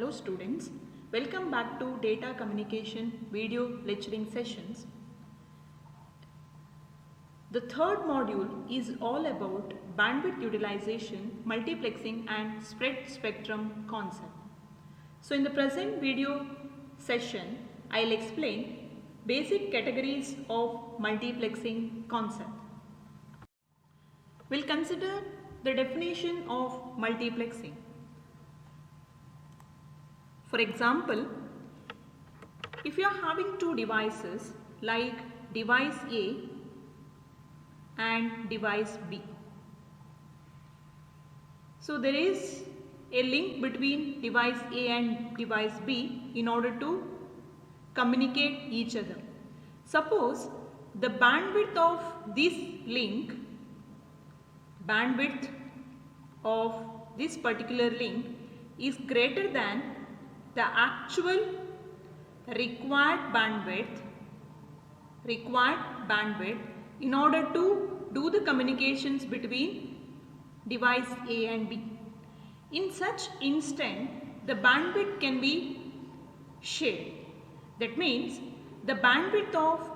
Hello students, welcome back to Data Communication video lecturing sessions. The third module is all about bandwidth utilization, multiplexing and spread spectrum concept. So in the present video session, I'll explain basic categories of multiplexing concept. We'll consider the definition of multiplexing. For example, if you are having two devices like device A and device B. So there is a link between device A and device B in order to communicate each other. Suppose the bandwidth of this link, bandwidth of this particular link is greater than the actual required bandwidth in order to do the communications between device A and B. In such instant, the bandwidth can be shared. That means the bandwidth of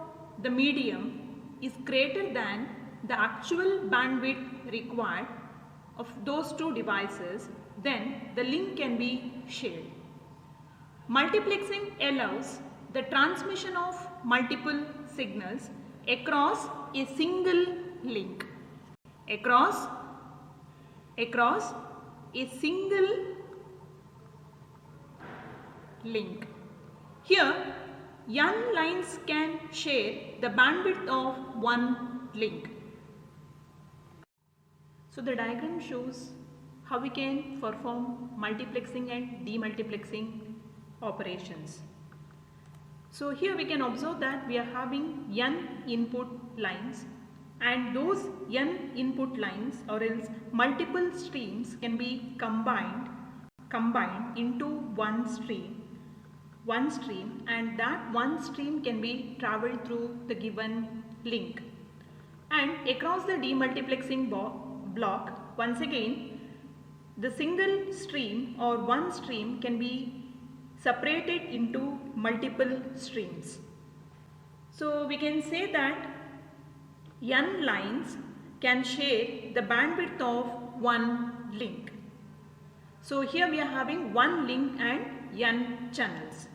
the medium is greater than the actual bandwidth required of those two devices, then the link can be shared. Multiplexing allows the transmission of multiple signals across a single link. Across a single link. Here, n lines can share the bandwidth of one link. So the diagram shows how we can perform multiplexing and demultiplexing operations. So here we can observe that we are having n input lines, and those n input lines or else multiple streams can be combined into one stream, and that one stream can be traveled through the given link. And across the demultiplexing block, once again the single stream or one stream can be separated into multiple streams. So we can say that n lines can share the bandwidth of one link. So here we are having one link and n channels.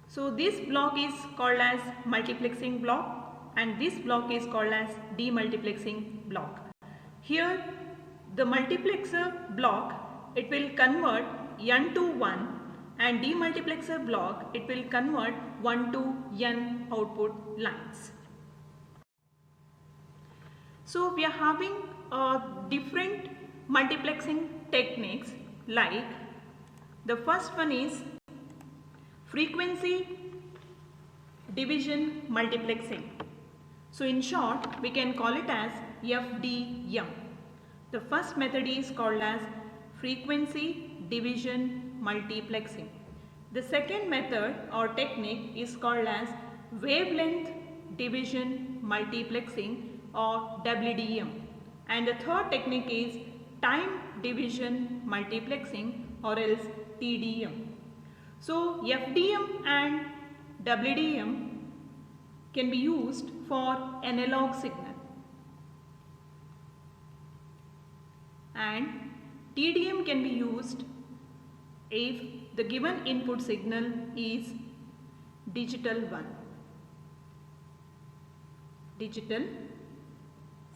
So this block is called as multiplexing block and this block is called as demultiplexing block. Here the multiplexer block, it will convert n to 1, and demultiplexer block, it will convert 1 to n output lines. So we are having different multiplexing techniques, like the first one is frequency division multiplexing. So in short, we can call it as FDM. The first method is called as frequency division multiplexing. The second method or technique is called as wavelength division multiplexing or WDM, and the third technique is time division multiplexing or else TDM. So FDM and WDM can be used for analog signal, and TDM can be used if the given input signal is digital one. Digital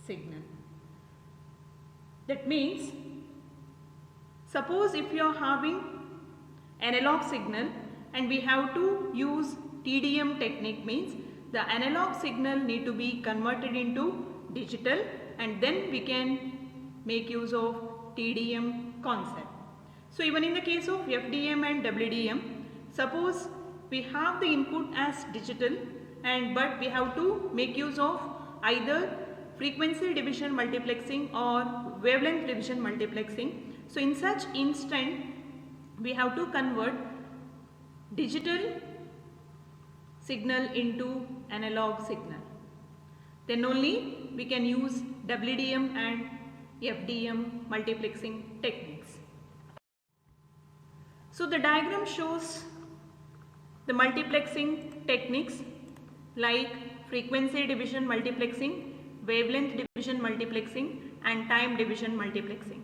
signal. That means, suppose if you are having analog signal and we have to use TDM technique, means the analog signal need to be converted into digital, and then we can make use of TDM concept. So even in the case of FDM and WDM, suppose we have the input as digital, but we have to make use of either frequency division multiplexing or wavelength division multiplexing. So in such instant, we have to convert digital signal into analog signal. Then only we can use WDM and FDM multiplexing techniques. So the diagram shows the multiplexing techniques like frequency division multiplexing, wavelength division multiplexing and time division multiplexing.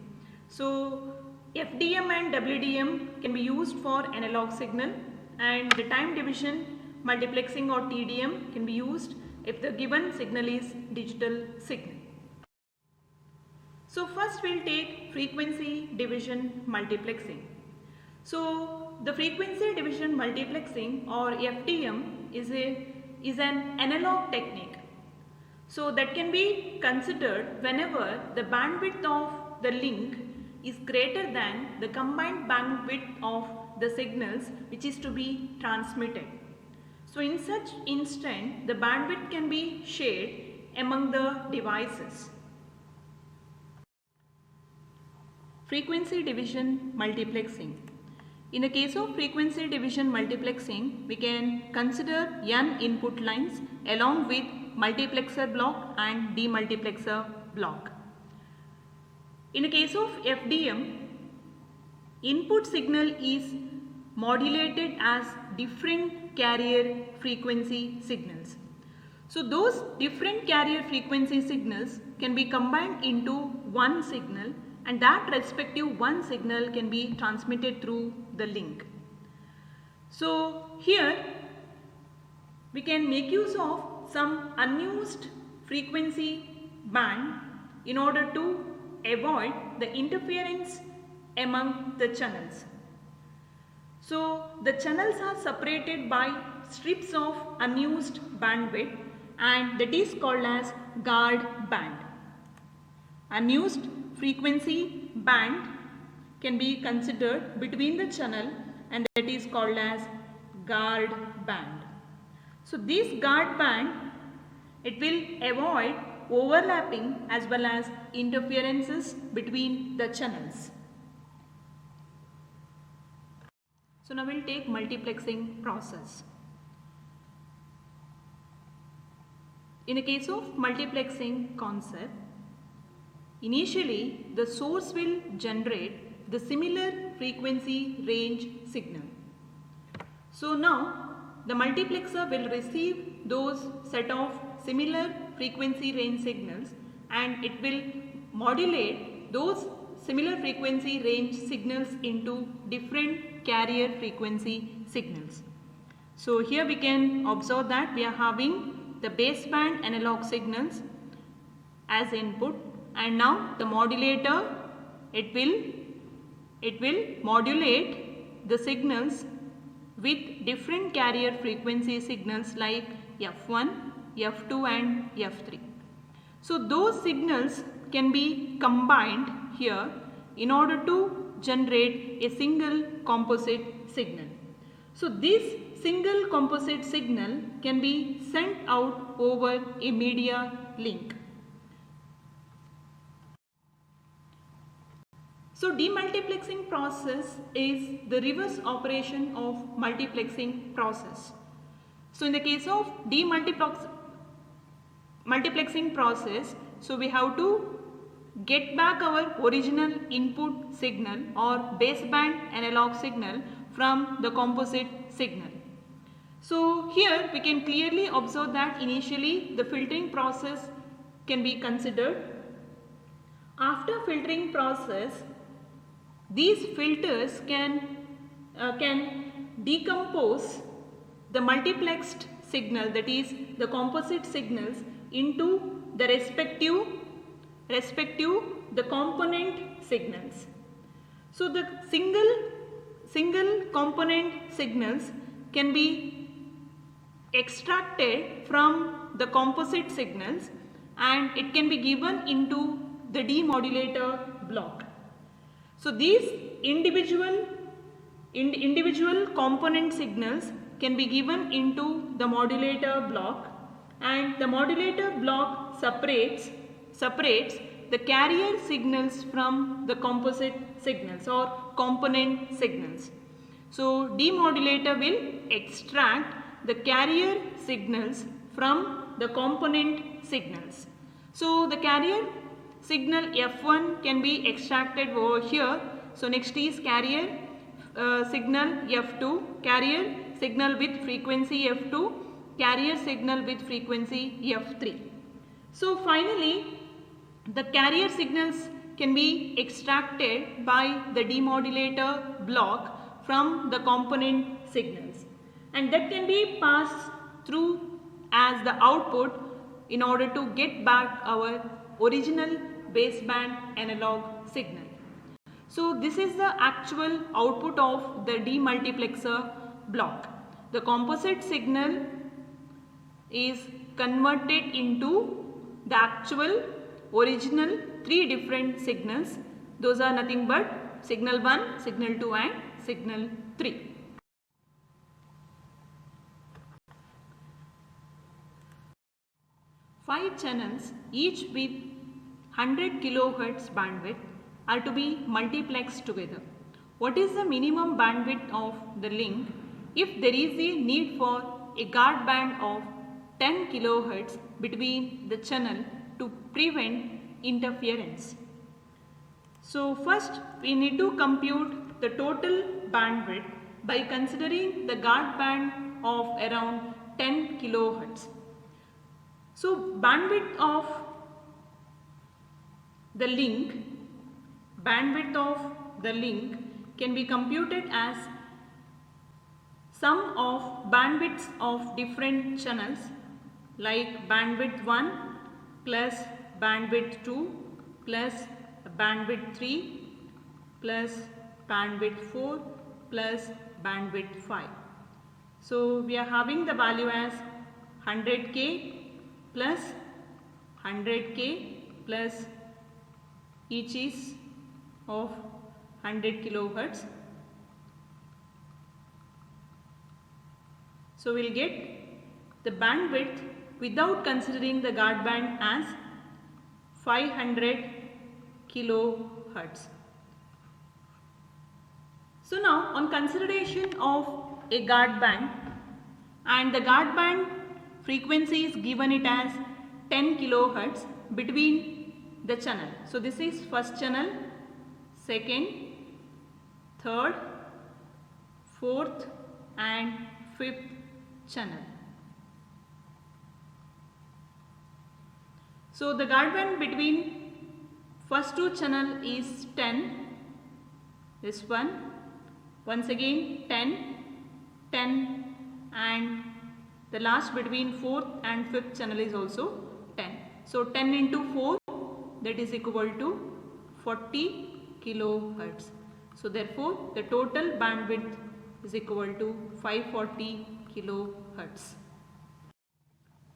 So FDM and WDM can be used for analog signal, and the time division multiplexing or TDM can be used if the given signal is digital signal. So first we'll take frequency division multiplexing. So the frequency division multiplexing or FDM is an analog technique. So that can be considered whenever the bandwidth of the link is greater than the combined bandwidth of the signals which is to be transmitted. So in such instant, the bandwidth can be shared among the devices. Frequency division multiplexing. In the case of frequency division multiplexing, we can consider n input lines along with multiplexer block and demultiplexer block. In the case of FDM, input signal is modulated as different carrier frequency signals. So those different carrier frequency signals can be combined into one signal, and that respective one signal can be transmitted through the link. So here we can make use of some unused frequency band in order to avoid the interference among the channels. So the channels are separated by strips of unused bandwidth, and that is called as guard band. Unused frequency band can be considered between the channel, and that is called as guard band. So this guard band, it will avoid overlapping as well as interferences between the channels. So now we'll take multiplexing process. In the case of multiplexing concept, initially the source will generate the similar frequency range signal. So now the multiplexer will receive those set of similar frequency range signals, and it will modulate those similar frequency range signals into different carrier frequency signals. So here we can observe that we are having the baseband analog signals as input, and now the modulator, it will modulate the signals with different carrier frequency signals like F1, F2 and F3. So those signals can be combined here in order to generate a single composite signal. So this single composite signal can be sent out over a media link. So demultiplexing process is the reverse operation of multiplexing process. So in the case of multiplexing process, so we have to get back our original input signal or baseband analog signal from the composite signal. So here we can clearly observe that initially the filtering process can be considered. After filtering process, these filters can decompose the multiplexed signal, that is the composite signals, into the respective the component signals. So the single component signals can be extracted from the composite signals, and it can be given into the demodulator block. So these individual component signals can be given into the modulator block, and the modulator block separates the carrier signals from the composite signals or component signals. So demodulator will extract the carrier signals from the component signals. So the carrier signal F1 can be extracted over here. So next is carrier signal F2, carrier signal with frequency F2, carrier signal with frequency F3. So finally, the carrier signals can be extracted by the demodulator block from the component signals, and that can be passed through as the output in order to get back our original baseband analog signal. So this is the actual output of the demultiplexer block. The composite signal is converted into the actual original three different signals. Those are nothing but signal 1, signal 2 and signal 3. Five channels, each with 100 kilohertz bandwidth, are to be multiplexed together. What is the minimum bandwidth of the link if there is a need for a guard band of 10 kilohertz between the channel to prevent interference? So first we need to compute the total bandwidth by considering the guard band of around 10 kilohertz. So bandwidth of the link can be computed as sum of bandwidths of different channels, like bandwidth 1 plus bandwidth 2 plus bandwidth 3 plus bandwidth 4 plus bandwidth 5. So we are having the value as 100K plus 100K plus each is of 100 kilohertz. So we will get the bandwidth without considering the guard band as 500 kilohertz. So now on consideration of a guard band, and the guard band frequency is given it as 10 kilohertz between the channel. So this is first channel, second, third, fourth and fifth channel. So the guard band between first two channel is 10, this one, once again 10, 10 and the last between fourth and fifth channel is also 10. So 10 into 4, that is equal to 40 kilohertz. So therefore the total bandwidth is equal to 540 kilohertz.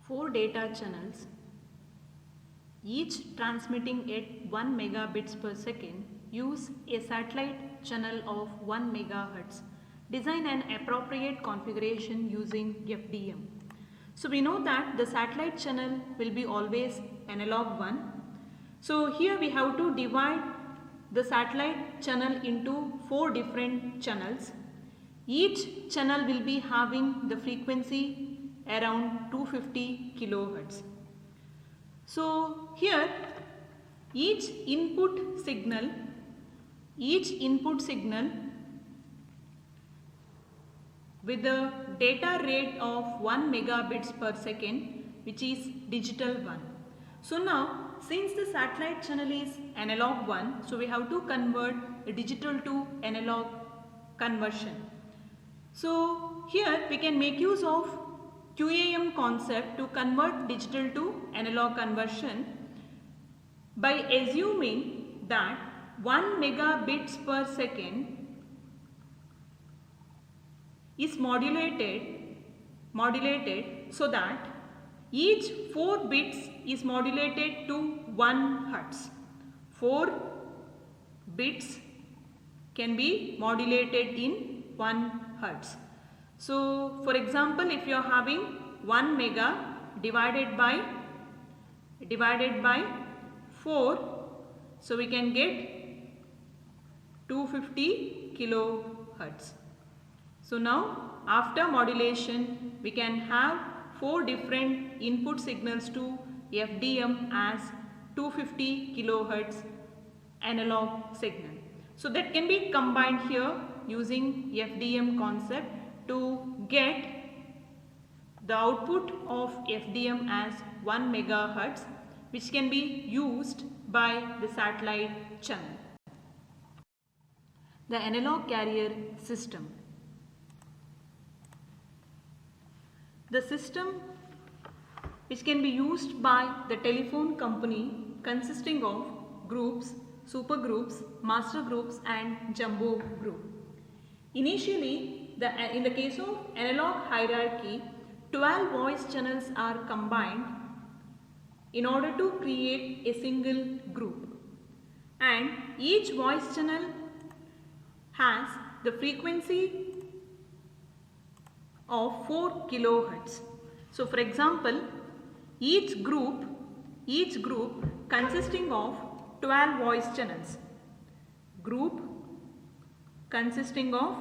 4 data channels, each transmitting at 1 megabits per second, use a satellite channel of 1 megahertz. Design an appropriate configuration using FDM. So we know that the satellite channel will be always analog 1. So here we have to divide the satellite channel into 4 different channels. Each channel will be having the frequency around 250 kilohertz. So here each input signal with the data rate of 1 megabits per second, which is digital 1. So now since the satellite channel is analog 1, so we have to convert the digital to analog conversion. So here we can make use of QAM concept to convert digital to analog conversion by assuming that 1 megabits per second is modulated so that each 4 bits is modulated to 1 hertz. 4 bits can be modulated in 1 hertz. So for example, if you are having 1 mega divided by 4, so we can get 250 kilohertz. So now after modulation we can have 4 different input signals to FDM as 250 kilohertz analog signal. So that can be combined here using FDM concept to get the output of FDM as 1 megahertz, which can be used by the satellite channel. The analog carrier system. The system which can be used by the telephone company consisting of groups, supergroups, master groups and jumbo group. Initially, in the case of analog hierarchy, 12 voice channels are combined in order to create a single group, and each voice channel has the frequency of 4 kilohertz. So for example, each group consisting of 12 voice channels, group consisting of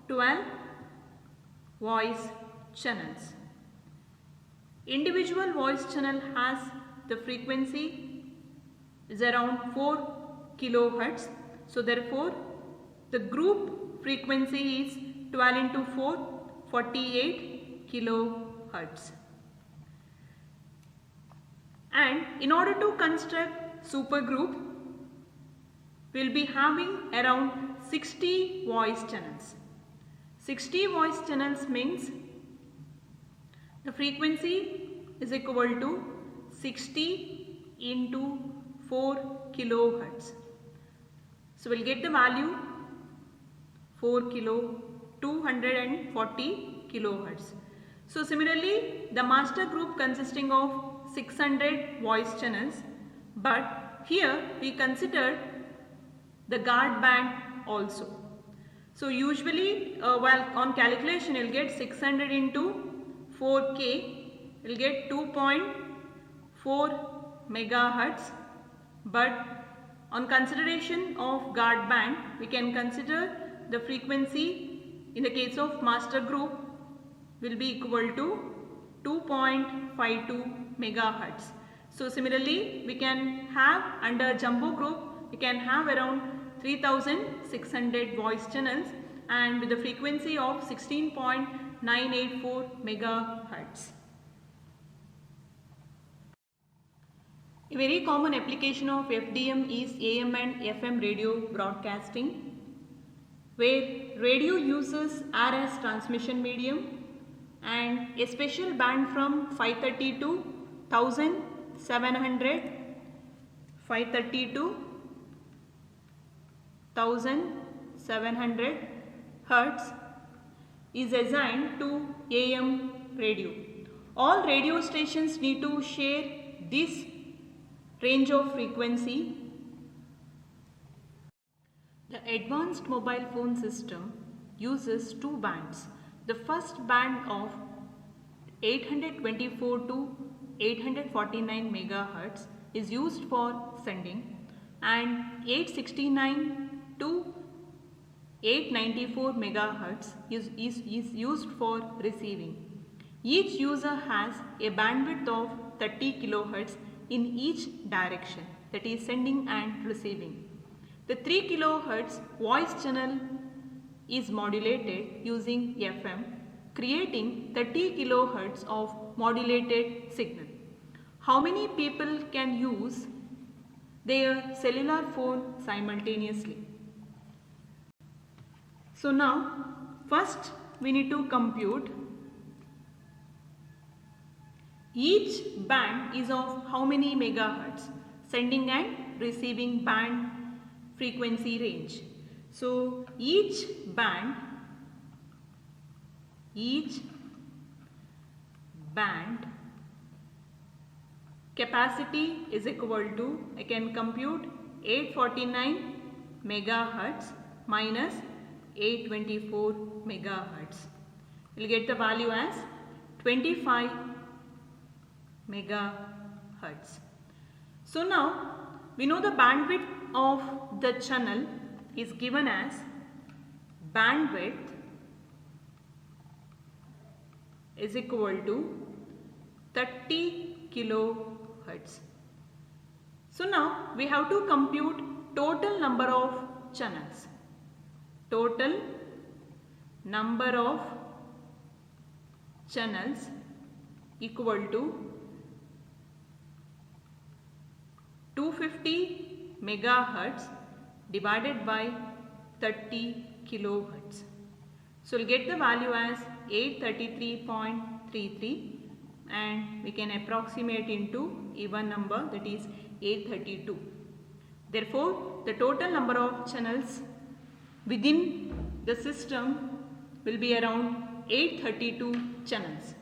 12 voice channels. Individual voice channel has the frequency is around 4 kilohertz. So therefore, the group frequency is 12 into 4, 48 kilohertz. And in order to construct supergroup, we will be having around 60 voice channels. 60 voice channels means the frequency is equal to 60 into 4 kilohertz. So we will get the value 240 kilohertz. So similarly, the master group consisting of 600 voice channels, but here we considered the guard band also. So usually while on calculation you will get 600 into 4K, you will get 2.4 megahertz, but on consideration of guard band we can consider the frequency in the case of master group will be equal to 2.52 megahertz. So similarly, we can have under jumbo group, we can have around 3600 voice channels and with the frequency of 16.984 megahertz. A very common application of FDM is AM and FM radio broadcasting, where radio uses air as transmission medium and a special band from 530 to 1700, 530 to 1700 Hertz is assigned to AM radio. All radio stations need to share this range of frequency. The advanced mobile phone system uses two bands. The first band of 824 to 849 megahertz is used for sending, and 869 to 894 megahertz is used for receiving. Each user has a bandwidth of 30 kilohertz in each direction, that is sending and receiving. The 3 kilohertz voice channel is modulated using FM, creating 30 kilohertz of modulated signal. How many people can use their cellular phone simultaneously? So now, first we need to compute each band is of how many megahertz, sending and receiving band frequency range. So each band capacity is equal to, I can compute 849 megahertz minus 824 megahertz. We will get the value as 25 megahertz. So now we know the bandwidth of the channel is given as bandwidth is equal to 30 kilohertz. So now we have to compute total number of channels. Total number of channels equal to 250 megahertz divided by 30 kilohertz. So we'll get the value as 833.33 and we can approximate into even number, that is 832. Therefore, the total number of channels within the system will be around 832 channels.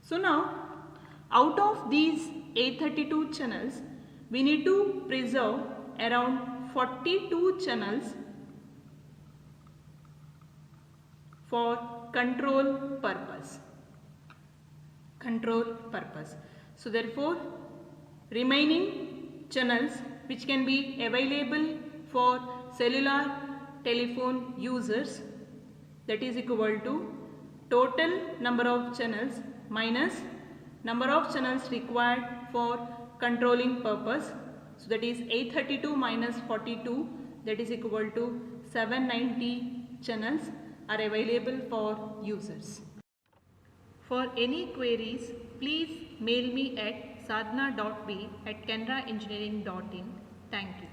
So now, out of these 832 channels, we need to preserve around 42 channels for control purpose. So therefore, remaining channels which can be available for cellular telephone users, that is equal to total number of channels minus number of channels required for controlling purpose. So that is 832 minus 42, that is equal to 790 channels are available for users. For any queries, please mail me at sadhana.b@canaraengineering.in. Thank you.